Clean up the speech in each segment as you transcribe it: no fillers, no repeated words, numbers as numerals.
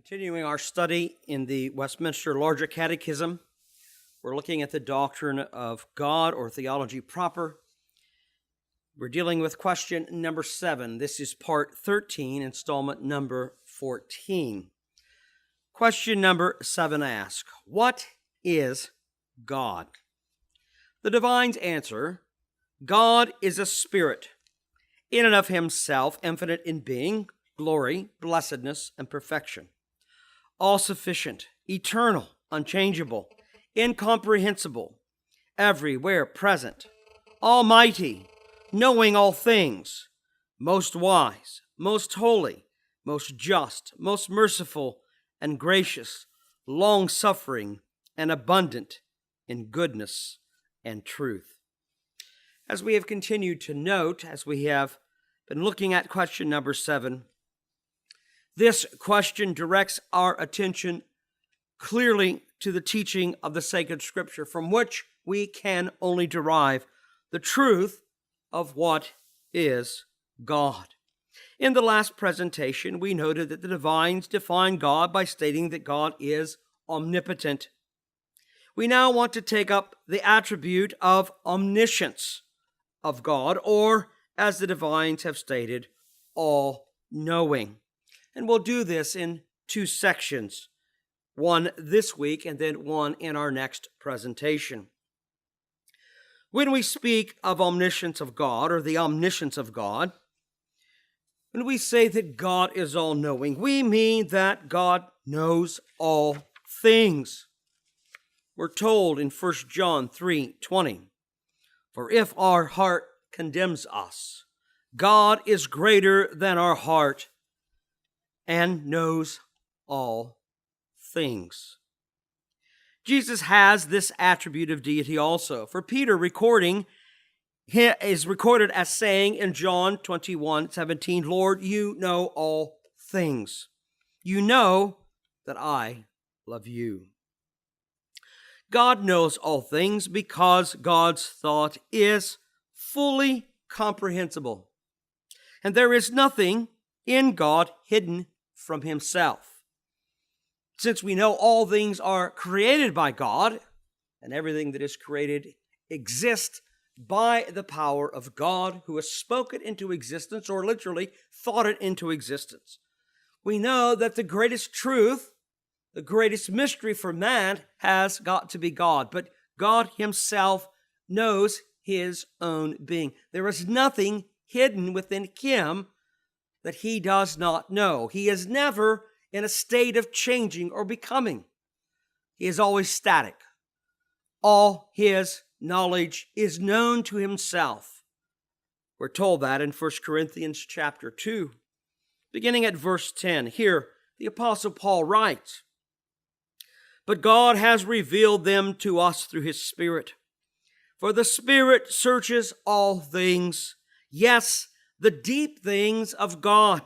Continuing our study in the Westminster Larger Catechism, we're looking at the doctrine of God or theology proper. We're dealing with question number 7. This is part 13, installment number 14. Question number 7 asks, what is God? The Divine's answer, God is a spirit, in and of himself, infinite in being, glory, blessedness, and perfection. All-sufficient, eternal, unchangeable, incomprehensible, everywhere present, almighty, knowing all things, most wise, most holy, most just, most merciful and gracious, long-suffering and abundant in goodness and truth. As we have continued to note, as we have been looking at question number 7, this question directs our attention clearly to the teaching of the sacred scripture, from which we can only derive the truth of what is God. In the last presentation, we noted that the divines define God by stating that God is omnipotent. We now want to take up the attribute of omniscience of God, or, as the divines have stated, all-knowing. And we'll do this in 2 sections, one this week and then one in our next presentation. When we speak of omniscience of God, or the omniscience of God, when we say that God is all-knowing, we mean that God knows all things. We're told in 1 John 3:20, for if our heart condemns us, God is greater than our heart and knows all things. Jesus has this attribute of deity also. For Peter is recorded as saying in John 21:17, Lord, you know all things. You know that I love you. God knows all things because God's thought is fully comprehensible. And there is nothing in God hidden from himself. Since we know all things are created by God, and everything that is created exists by the power of God, who has spoken into existence, or literally thought it into existence, we know that the greatest truth, the greatest mystery for man has got to be God. But God himself knows his own being. There is nothing hidden within him that he does not know. He is never in a state of changing or becoming. He is always static. All his knowledge is known to himself. We're told that in 1 Corinthians chapter 2, beginning at verse 10. Here, the Apostle Paul writes, but God has revealed them to us through his Spirit. For the Spirit searches all things, yes, the deep things of God.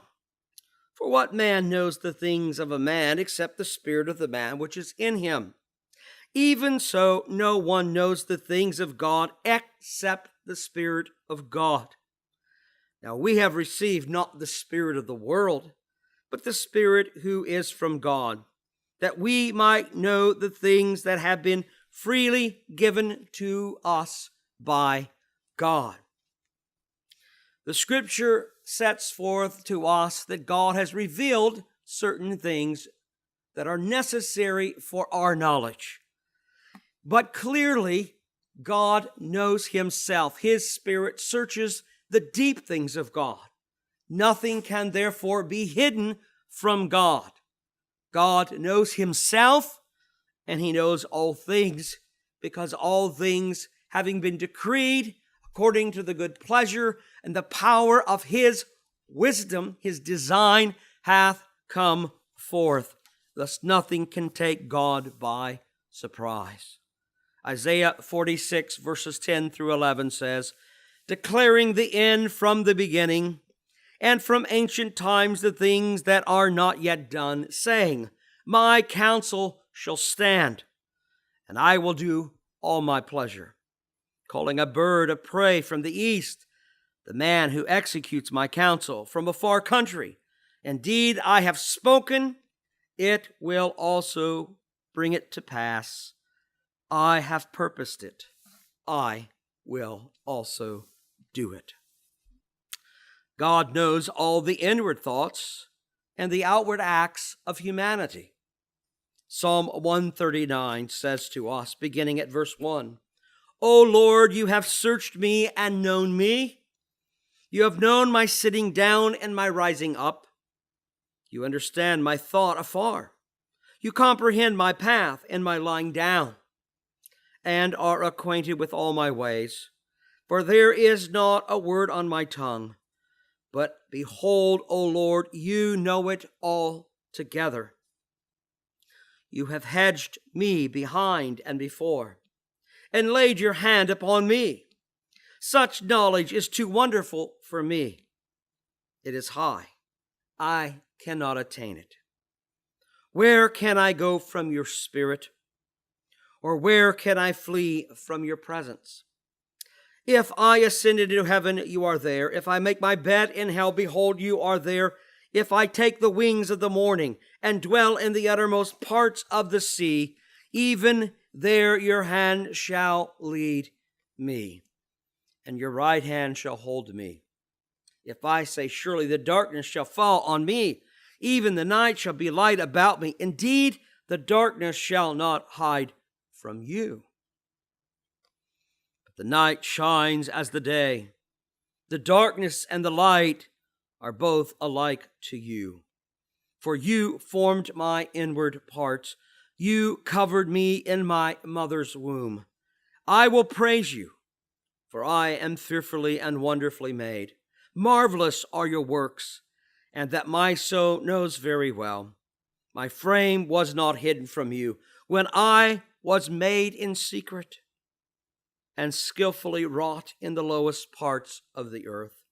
For what man knows the things of a man except the spirit of the man which is in him? Even so, no one knows the things of God except the Spirit of God. Now we have received not the spirit of the world, but the Spirit who is from God, that we might know the things that have been freely given to us by God. The scripture sets forth to us that God has revealed certain things that are necessary for our knowledge. But clearly, God knows himself. His Spirit searches the deep things of God. Nothing can therefore be hidden from God. God knows himself, and he knows all things, because all things, having been decreed according to the good pleasure and the power of his wisdom, his design, hath come forth. Thus nothing can take God by surprise. Isaiah 46 verses 10 through 11 says, declaring the end from the beginning, and from ancient times the things that are not yet done, saying, my counsel shall stand, and I will do all my pleasure. Calling a bird of prey from the east, the man who executes my counsel from a far country. Indeed, I have spoken, it will also bring it to pass. I have purposed it. I will also do it. God knows all the inward thoughts and the outward acts of humanity. Psalm 139 says to us, beginning at verse 1, O Lord, you have searched me and known me. You have known my sitting down and my rising up. You understand my thought afar. You comprehend my path and my lying down, and are acquainted with all my ways. For there is not a word on my tongue. But behold, O Lord, you know it all together. You have hedged me behind and before, and laid your hand upon me. Such knowledge is too wonderful for me. It is high. I cannot attain it. Where can I go from your spirit? Or where can I flee from your presence? If I ascend into heaven, you are there. If I make my bed in hell, behold, you are there. If I take the wings of the morning and dwell in the uttermost parts of the sea, even there your hand shall lead me, and your right hand shall hold me. If I say, surely the darkness shall fall on me, even the night shall be light about me. Indeed, the darkness shall not hide from you. But the night shines as the day. The darkness and the light are both alike to you. For you formed my inward parts. You covered me in my mother's womb. I will praise you, for I am fearfully and wonderfully made. Marvelous are your works, and that my soul knows very well. My frame was not hidden from you when I was made in secret and skillfully wrought in the lowest parts of the earth.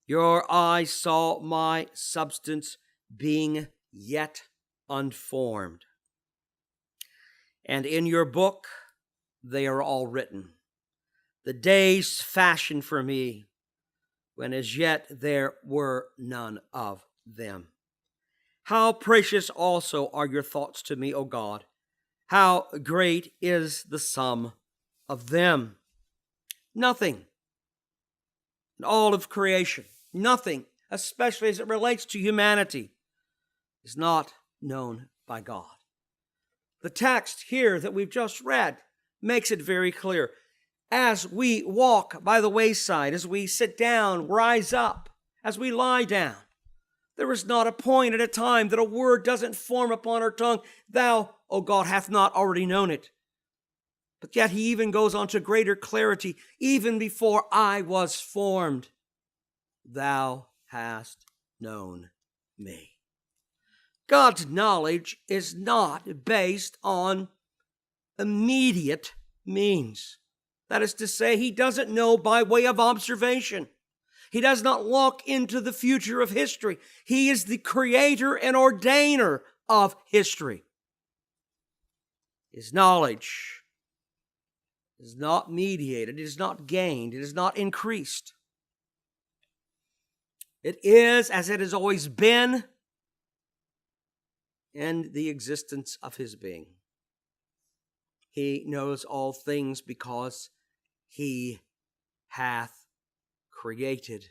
Your eyes saw my substance being yet unformed. And in your book they are all written, the days fashioned for me, when as yet there were none of them. How precious also are your thoughts to me, O God! How great is the sum of them! Nothing in all of creation, nothing, especially as it relates to humanity, is not known by God. The text here that we've just read makes it very clear. As we walk by the wayside, as we sit down, rise up, as we lie down, there is not a point at a time that a word doesn't form upon our tongue. Thou, O God, hath not already known it. But yet he even goes on to greater clarity. Even before I was formed, thou hast known me. God's knowledge is not based on immediate means. That is to say, he doesn't know by way of observation. He does not look into the future of history. He is the creator and ordainer of history. His knowledge is not mediated, it is not gained, it is not increased. It is as it has always been in the existence of his being. He knows all things because he hath created,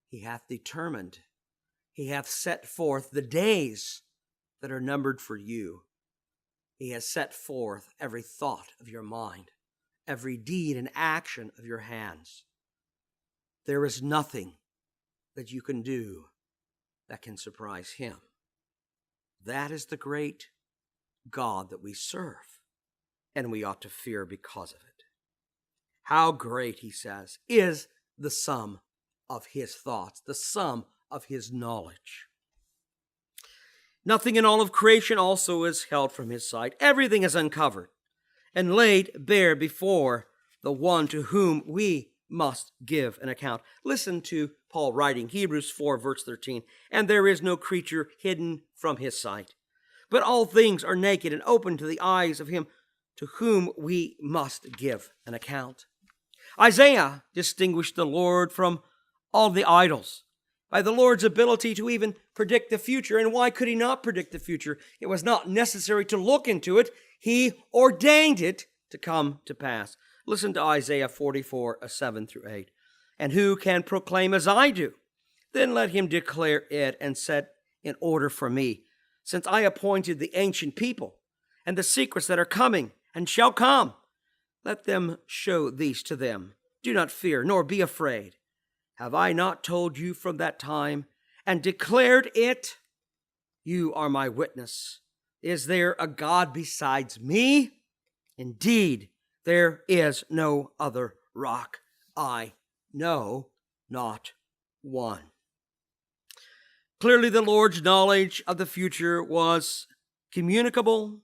he hath determined, he hath set forth the days that are numbered for you. He has set forth every thought of your mind, every deed and action of your hands. There is nothing that you can do that can surprise him. That is the great God that we serve, and we ought to fear because of it. How great, he says, is the sum of his thoughts, the sum of his knowledge. Nothing in all of creation also is held from his sight. Everything is uncovered and laid bare before the one to whom we must give an account. Listen to Paul writing, Hebrews 4, verse 13. And there is no creature hidden from his sight, but all things are naked and open to the eyes of him to whom we must give an account. Isaiah distinguished the Lord from all the idols by the Lord's ability to even predict the future. And why could he not predict the future? It was not necessary to look into it. He ordained it to come to pass. Listen to Isaiah 44, 7 through 8. And who can proclaim as I do? Then let him declare it and set in order for me, since I appointed the ancient people and the secrets that are coming and shall come. Let them show these to them. Do not fear, nor be afraid. Have I not told you from that time and declared it? You are my witness. Is there a God besides me? Indeed, there is no other rock. I know not one. Clearly, the Lord's knowledge of the future was communicable.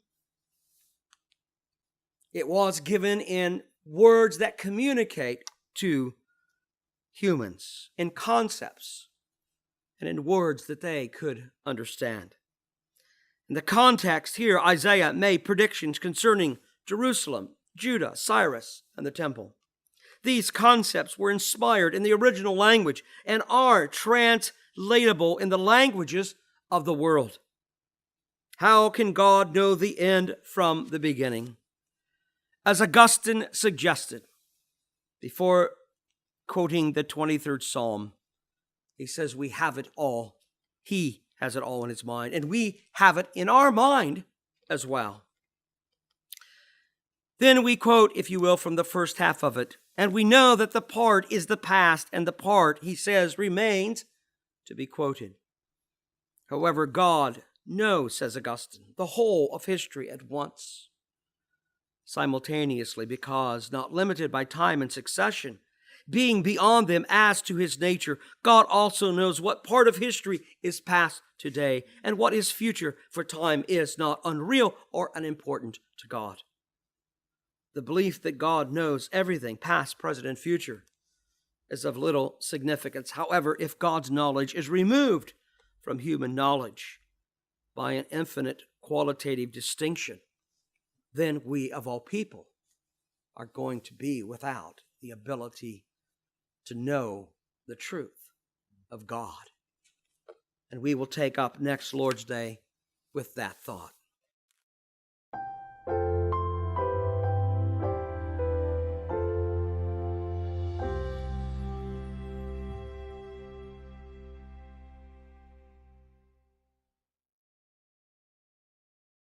It was given in words that communicate to humans, in concepts, and in words that they could understand. In the context here, Isaiah made predictions concerning Jerusalem, Judah, Cyrus, and the temple. These concepts were inspired in the original language and are translatable in the languages of the world. How can God know the end from the beginning? As Augustine suggested, before quoting the 23rd Psalm, he says, we have it all. He has it all in his mind, and we have it in our mind as well. Then we quote, if you will, from the first half of it, and we know that the part is the past, and the part, he says, remains to be quoted. However, God knows, says Augustine, the whole of history at once, simultaneously, because not limited by time and succession, being beyond them as to his nature, God also knows what part of history is past today and what is future, for time is not unreal or unimportant to God. The belief that God knows everything, past, present, and future, is of little significance. However, if God's knowledge is removed from human knowledge by an infinite qualitative distinction, then we, of all people, are going to be without the ability to know the truth of God. And we will take up next Lord's Day with that thought.